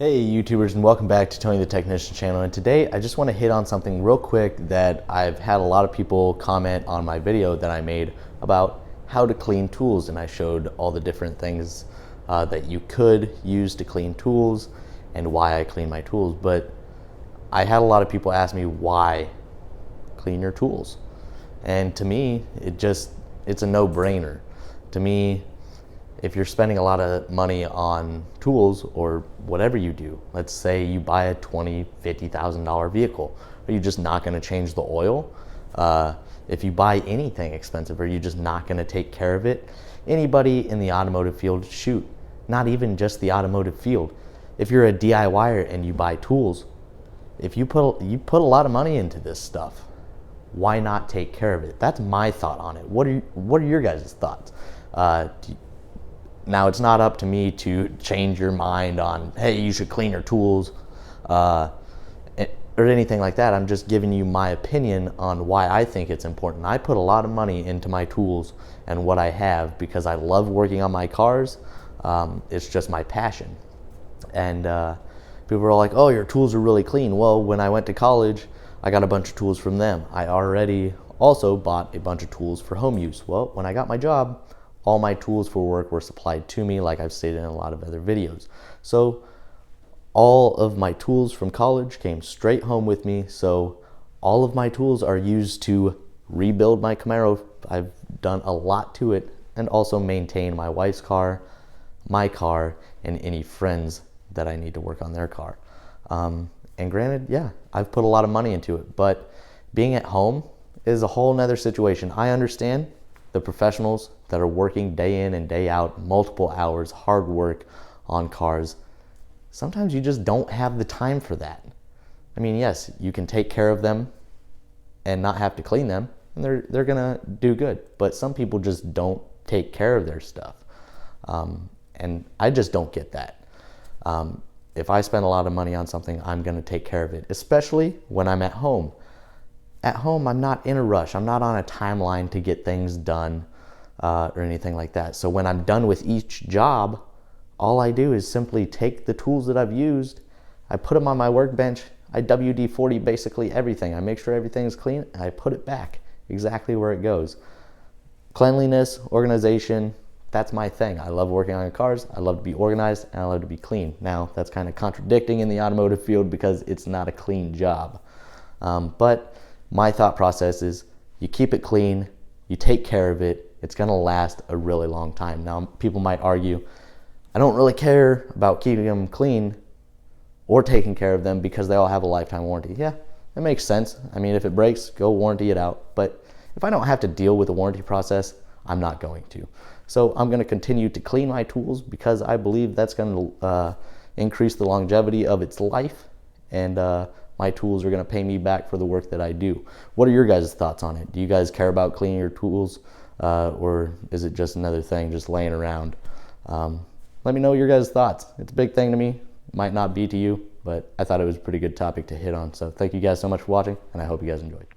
Hey YouTubers, and welcome back to Tony the Technician channel. And today I just want to hit on something real quick that I've had a lot of people comment on my video that I made about how to clean tools, and I showed all the different things that you could use to clean tools and why I clean my tools. But I had a lot of people ask me why clean your tools, and to me it's a no-brainer. To me, if you're spending a lot of money on tools or whatever you do, let's say you buy a $20,000, $50,000 vehicle, are you just not going to change the oil? If you buy anything expensive, are you just not going to take care of it? Anybody in the automotive field, shoot, not even just the automotive field. If you're a DIYer and you buy tools, if you put a lot of money into this stuff, why not take care of it? That's my thought on it. What are your guys' thoughts? Now, it's not up to me to change your mind on, hey, you should clean your tools or anything like that. I'm just giving you my opinion on why I think it's important. I put a lot of money into my tools and what I have because I love working on my cars. It's just my passion. And people are all like, oh, your tools are really clean. Well, when I went to college, I got a bunch of tools from them. I already also bought a bunch of tools for home use. Well, when I got my job, all my tools for work were supplied to me, like I've stated in a lot of other videos. So all of my tools from college came straight home with me. So all of my tools are used to rebuild my Camaro. I've done a lot to it, and also maintain my wife's car, my car, and any friends that I need to work on their car. And granted, yeah, I've put a lot of money into it, but being at home is a whole nother situation. I understand the professionals that are working day in and day out, multiple hours, hard work on cars. Sometimes you just don't have the time for that. I mean, yes, you can take care of them and not have to clean them, and they're gonna do good. But some people just don't take care of their stuff. And I just don't get that. If I spend a lot of money on something, I'm gonna take care of it, especially when I'm at home. At home, I'm not in a rush. I'm not on a timeline to get things done or anything like that. So when I'm done with each job, all I do is simply take the tools that I've used, I put them on my workbench, I WD-40 basically everything. I make sure everything's clean, and I put it back exactly where it goes. Cleanliness, organization, that's my thing. I love working on cars, I love to be organized, and I love to be clean. Now, that's kind of contradicting in the automotive field because it's not a clean job. But my thought process is you keep it clean, you take care of it, it's gonna last a really long time. Now, people might argue, I don't really care about keeping them clean or taking care of them because they all have a lifetime warranty. Yeah, that makes sense. I mean, if it breaks, go warranty it out. But if I don't have to deal with the warranty process, I'm not going to. So I'm gonna continue to clean my tools because I believe that's gonna increase the longevity of its life, and my tools are going to pay me back for the work that I do. What are your guys' thoughts on it? Do you guys care about cleaning your tools, or is it just another thing just laying around? Let me know your guys' thoughts. It's a big thing to me. Might not be to you, but I thought it was a pretty good topic to hit on. So thank you guys so much for watching, and I hope you guys enjoyed.